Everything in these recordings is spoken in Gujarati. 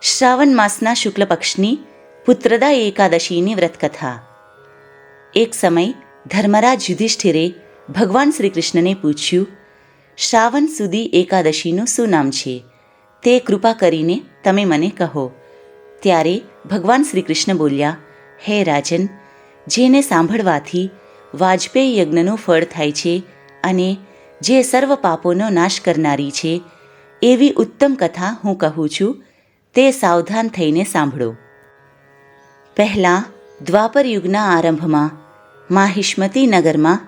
શ્રાવણ માસના શુક્લ પક્ષની પુત્રદા એકાદશીની વ્રતકથા. એક સમય ધર્મરાજ યુધિષ્ઠિરે ભગવાન શ્રી કૃષ્ણને પૂછ્યું, શ્રાવણ સુધી એકાદશીનું શું નામ છે? તે કૃપા કરીને તમે મને કહો. ત્યારે ભગવાન શ્રી કૃષ્ણ બોલ્યા, હે રાજન, જેને સાંભળવાથી વાજપેયી યજ્ઞનું ફળ થાય છે અને જે સર્વ પાપોનો નાશ કરનારી છે, એવી ઉત્તમ કથા હું કહું છું, તે સાવધાન થઈને સાંભળો. પહેલાં દ્વાપર યુગના આરંભમાં માહિષ્મતી નગરમાં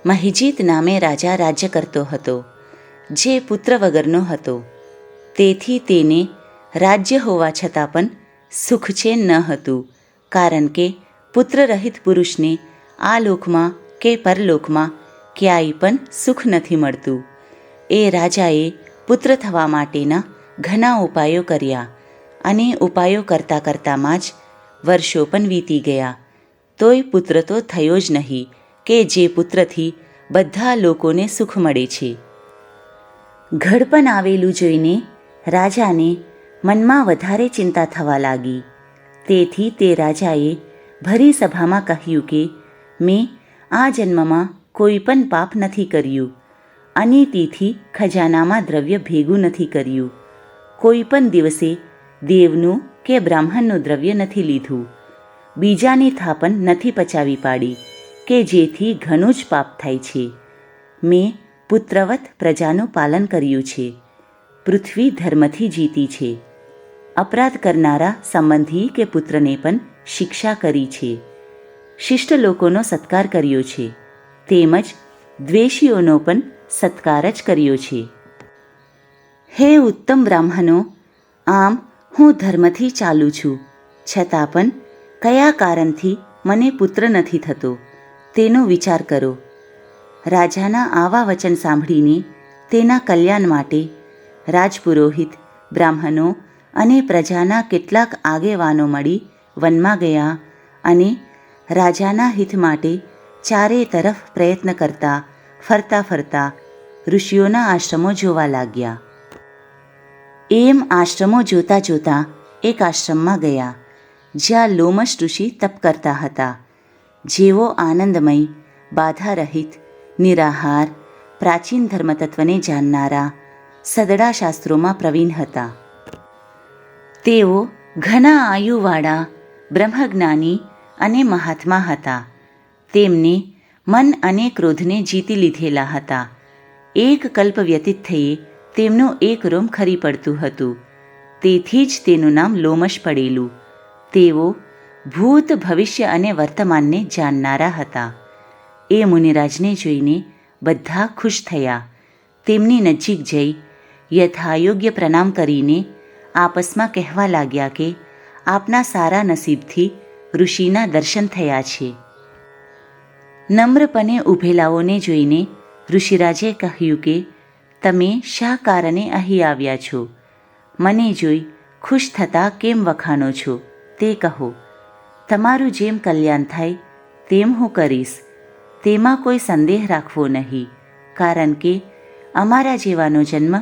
મહિજીત નામે રાજા રાજ્ય કરતો હતો, જે પુત્ર વગરનો હતો. તેથી તેને રાજ્ય હોવા છતાં પણ સુખચેન ન હતું, કારણ કે પુત્રરહિત પુરુષને આ લોકમાં કે પરલોકમાં ક્યાંય પણ સુખ નથી મળતું. એ રાજાએ પુત્ર થવા માટેના ઘણા ઉપાયો કર્યા અને ઉપાયો કરતાં કરતાંમાં જ વર્ષો પણ વીતી ગયા, તોય પુત્ર તો થયો જ નહીં કે જે પુત્રથી બધા લોકોને સુખ મળે છે. ઘડપણ આવેલું જોઈને રાજાને મનમાં વધારે ચિંતા થવા લાગી. તેથી તે રાજાએ ભરી સભામાં કહ્યું કે મેં આ જન્મમાં કોઈ પણ પાપ નથી કર્યું અને તેથી ખજાનામાં દ્રવ્ય ભેગું નથી કર્યું. કોઈ પણ દિવસે દેવનું કે બ્રાહ્મણનું દ્રવ્ય નથી લીધું. બીજાની થાપણ નથી પચાવી પાડી કે જેથી ઘણું જ પાપ થાય છે. મેં પુત્રવત પ્રજાનું પાલન કર્યું છે. પૃથ્વી ધર્મથી જીતી છે. અપરાધ કરનારા સંબંધી કે પુત્રને પણ શિક્ષા કરી છે. શિષ્ટ લોકોનો સત્કાર કર્યો છે, તેમજ દ્વેષીઓનો પણ સત્કાર જ કર્યો છે. હે ઉત્તમ બ્રાહ્મણો, આમ હું ધર્મથી ચાલું છું, છતાં પણ કયા કારણથી મને પુત્ર નથી થતો તેનો વિચાર કરો. રાજાના આવા વચન સાંભળીને તેના કલ્યાણ માટે રાજપુરોહિત, બ્રાહ્મણો અને પ્રજાના કેટલાક આગેવાનો મળી વનમાં ગયા અને રાજાના હિત માટે ચારે તરફ પ્રયત્ન કરતા ફરતા ફરતા ઋષિઓના આશ્રમો જોવા લાગ્યા. એમ આશ્રમો જોતા જોતા એક આશ્રમમાં ગયા, જ્યાં લોમશ ઋષિ તપ કરતા હતા, જેઓ આનંદમય, બાધારહિત, નિરાહાર, પ્રાચીન ધર્મતત્વને જાણનારા, સદડા શાસ્ત્રોમાં પ્રવીણ હતા. તેઓ ઘણા આયુવાળા, બ્રહ્મજ્ઞાની અને મહાત્મા હતા. તેમને મન અને ક્રોધને જીતી લીધેલા હતા. એક કલ્પ વ્યતીત થયે તેમનું એક રોમ ખરી પડતું હતું, તેથી જ તેનું નામ લોમશ પડેલું. તેઓ ભૂત, ભવિષ્ય અને વર્તમાનને જાણનારા હતા. એ મુનિરાજને જોઈને બધા ખુશ થયા. તેમની નજીક જઈ યથાયોગ્ય પ્રણામ કરીને આપસમાં કહેવા લાગ્યા કે આપના સારા નસીબથી ઋષિના દર્શન થયા છે. નમ્રપણે ઊભેલાઓને જોઈને ઋષિરાજે કહ્યું કે તમે શા કારણે અહીં આવ્યા છો? મને જોઈ ખુશ થતાં કેમ વખાણો છો તે કહો. તમારું જેમ કલ્યાણ થાય તેમ હું કરીશ, તેમાં કોઈ સંદેહ રાખવો નહીં, કારણ કે અમારા જેવાનો જન્મ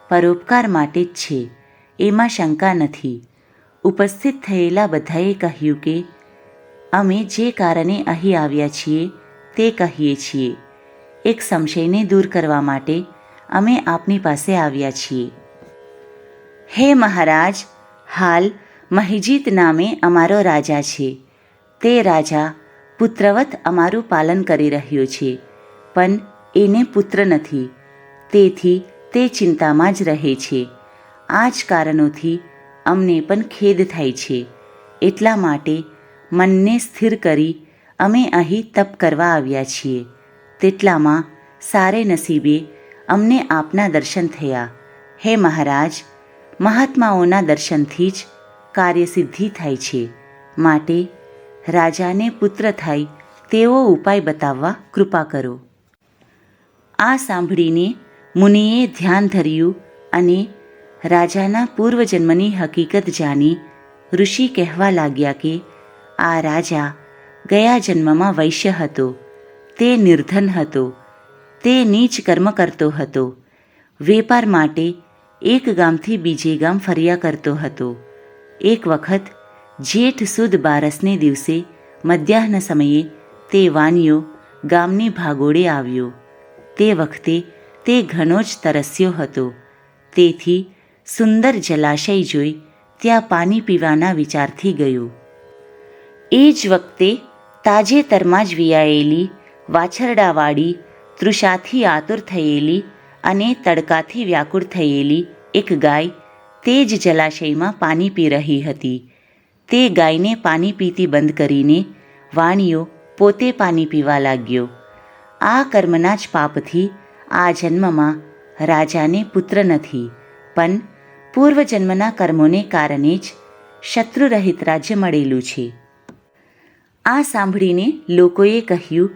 પરોપકાર માટે જ છે, એમાં શંકા નથી. ઉપસ્થિત થયેલા બધાએ કહ્યું કે અમે જે કારણે અહીં આવ્યા છીએ તે કહીએ છીએ. એક સંશયને દૂર કરવા માટે અમે આપની પાસે આવ્યા છીએ. હે મહારાજ, હાલ મહિજીત નામે અમારો રાજા છે. તે રાજા પુત્રવત અમારું પાલન કરી રહ્યો છે, પણ એને પુત્ર નથી, તેથી તે ચિંતામાં જ રહે છે. આ જ કારણોથી અમને પણ ખેદ થાય છે. એટલા માટે મનને સ્થિર કરી અમે અહીં તપ કરવા આવ્યા છીએ. તેટલામાં સારે નસીબે અમને આપના દર્શન થયા. હે મહારાજ, મહાત્માઓના દર્શનથી જ કાર્યસિદ્ધિ થાય છે, માટે રાજાને પુત્ર થાય તેવો ઉપાય બતાવવા કૃપા કરો. આ સાંભળીને મુનિએ ધ્યાન ધર્યું અને રાજાના પૂર્વજન્મની હકીકત જાણી ઋષિ કહેવા લાગ્યા કે આ રાજા ગયા જન્મમાં વૈશ્ય હતો. તે નિર્ધન હતો. તે નીચ કર્મ કરતો હતો. વેપાર માટે એક ગામથી બીજે ગામ ફર્યા કરતો હતો. એક વખત જેઠ સુદ બારસને દિવસે મધ્યાહ્ન સમયે તે વાણિયો ગામની ભાગોળે આવ્યો. તે વખતે તે ઘણો જ તરસ્યો હતો. તેથી સુંદર જલાશય જોઈ ત્યાં પાણી પીવાના વિચારથી ગયો. એ જ વખતે તાજેતરમાં જ વિયાયેલી વાછરડાવાળી, તૃષાથી આતુર થયેલી અને તડકાથી વ્યાકુળ થયેલી એક ગાય તે જ જલાશયમાં પાણી પી રહી હતી. તે ગાયને પાણી પીતી બંધ કરીને વાણિયો પોતે પાણી પીવા લાગ્યો. આ કર્મના જ પાપથી આ જન્મમાં રાજાને પુત્ર નથી, પણ પૂર્વજન્મના કર્મોને કારણે જ શત્રુરહિત રાજ્ય મળેલું છે. આ સાંભળીને લોકોએ કહ્યું,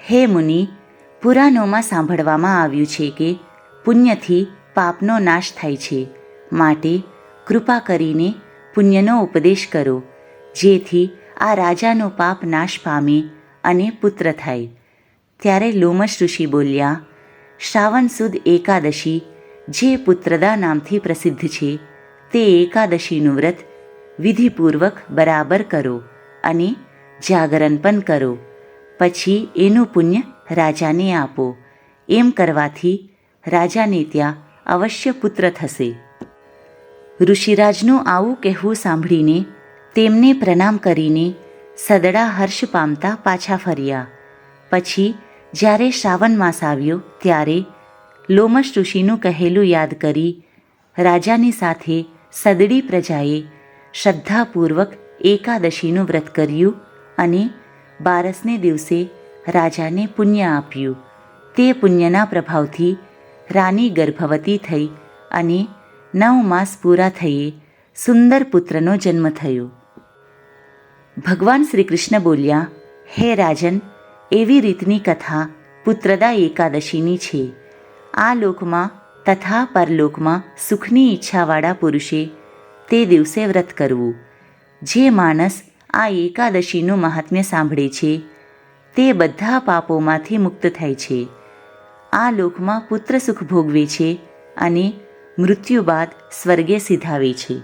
હે મુનિ, પુરાણોમાં સાંભળવામાં આવ્યું છે કે પુણ્યથી પાપનો નાશ થાય છે. માટે કૃપા કરીને પુણ્યનો ઉપદેશ કરો, જેથી આ રાજાનો પાપ નાશ પામે અને પુત્ર થાય. ત્યારે લોમશ ઋષિ બોલ્યા, શ્રાવણ સુદ એકાદશી જે પુત્રદા નામથી પ્રસિદ્ધ છે, તે એકાદશીનું વ્રત વિધિપૂર્વક બરાબર કરો અને જાગરણ પણ કરો. પછી એનું પુણ્ય રાજાને આપો. એમ કરવાથી રાજાને ત્યાં અવશ્ય પુત્ર થશે. ઋષિરાજનું આવું કહેવું સાંભળીને તેમને પ્રણામ કરીને સદડા હર્ષ પામતા પાછા ફર્યા. પછી જ્યારે શ્રાવણ માસ આવ્યો ત્યારે લોમશ ઋષિનું કહેલું યાદ કરી રાજાની સાથે સદડી પ્રજાએ શ્રદ્ધાપૂર્વક એકાદશીનું વ્રત કર્યું અને બારસને દિવસે રાજાને પુણ્ય આપ્યું. તે પુણ્યના પ્રભાવથી રાની ગર્ભવતી થઈ અને 9 માસ પૂરા થયે સુંદર પુત્રનો જન્મ થયો. ભગવાન શ્રી કૃષ્ણ બોલ્યા, હે રાજન, એવી રીતની કથા પુત્રદા એકાદશીની છે. આ લોકમાં તથા પરલોકમાં સુખની ઈચ્છાવાળા પુરુષે તે દિવસે વ્રત કરવું. જે માણસ આ એકાદશીનું મહાત્મ્ય સાંભળે છે તે બધા પાપોમાંથી મુક્ત થાય છે. આ લોકમાં પુત્ર સુખ ભોગવે છે અને મૃત્યુ બાદ સ્વર્ગે સિધાવે છે.